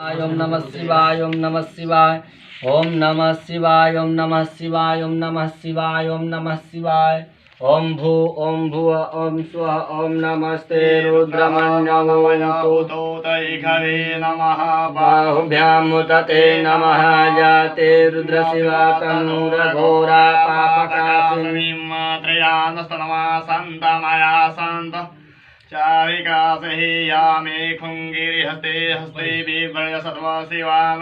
ओम नमः शिवाय ओम नमः शिवाय ओम नमः शिवाय ओम नमः शिवाय ओम नमः शिवाय ओम नमः शिवाय ओम भू ओम भुव ओम स्वः ओम नमस्ते रुद्रमण्यवोतैखवे नमः बाहुभ्यां मुदते नमः जाते रुद्रशिवा तनूरघोरा पापकाशिनीं त्रयानस्तनवा सन्तमया सन्त चारिका सही यामे खुंगिरिहस्ते हस्ते बिभ्रय सत्वा शिवाम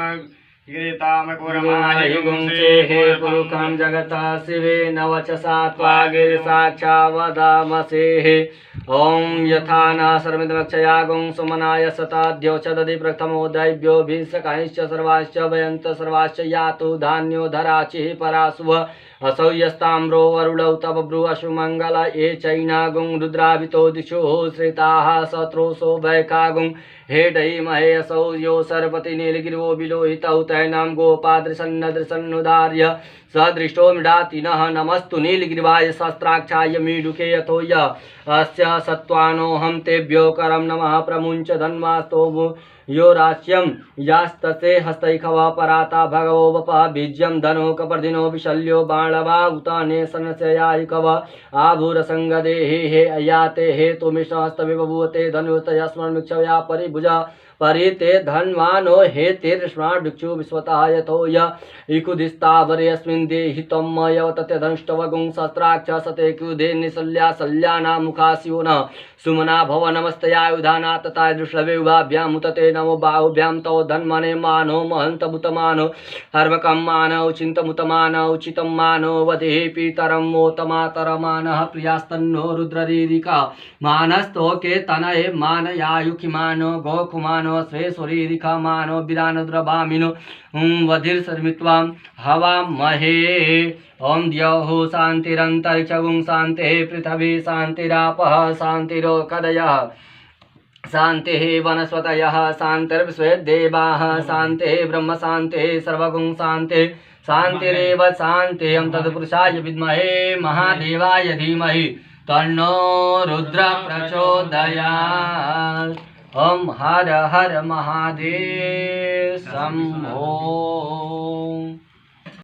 गिरिताम कुरमाहि गुंसे हे पुरुखं जगता शिवे नवचसा त्वा गिरिसाक्षा वदामसे ओम यथा न सर्वमिदमक्षया गुं सुमनाय सताद्यो च दधि प्रथमो दैव्योभिषकांश्च सर्वाश्च वयन्त सर्वाश्च यातु धान्यो धराचिः पराशुभ असौ यस्ताम्रो वरुणौ तव ब्रू अशुमंगल ये चैनागुं रुद्राभितो दिशो श्रिताः शत्रुषो वैकागुं हेडै महेशौ यो सर्वति नीलगिरिवो विलोहितौ तैनां गोपादृशन्नदृशन्नुदार्य सदृष्टो मृडातिनः नमस्तु नीलगिरिवाय सहस्राक्षाय मीडुके यथो य अस्य सत्त्वानोऽहं तेभ्यो करं नमः प्रमुञ्च धन्वास्तो यो राच्यं यास्तसे हस्तैखव पराता भगवो वपः बीज्यं धनो कपर्दिनो विशल्यो बाणवा उताने सनस्यायिकव आभूरसंगदेहि हे अयाते हे तुमिषहस्तविबभूते धनुतया स्मरणमिक्षया परिभुजा परिते धन्वानो हे तीर्ष्माभिक्षु विश्वतः यथो य इकुदिस्तावरेऽस्मिन् देहि त्वं मयवतते धनुष्टवगुं सहस्राक्ष सते क्युधे निशल्या शल्याना मुखास्यो न सुमना भव नमस्तयायुधाना तथा दृष्टवे उभाभ्यां मुतते नमो बाहुभ्यां तौ धन्मने मानो महन्तमुतमानो हर्वकं मानौ चिन्तमुतमानौ चितं मानो वधे पीतरं मोतमातरमानः प्रियास्तन्नो रुद्ररीरिका मानस्तोके तनये मानयायुखिमानो गोकुमानो स्वेश्वरीरिका मानो विरानद्रभामिनो वधिर्सर्मित्वां हवामहे ओम द्यौः शान्तिरन्तरिक्षगुं शान्तिः पृथिवी शान्तिरापः शान्तिरोकदयः शान्तिः वनस्पतयः शान्तिर्विश्वेदेवाः शान्तिः ब्रह्म शान्तिः सर्वगुं शान्तिः शान्तिरेव शान्तिः तत्पुरुषाय विद्महे महादेवाय धीमहि तन्नो रुद्र प्रचोदयात्। ओम हर हर महादेव शंभो।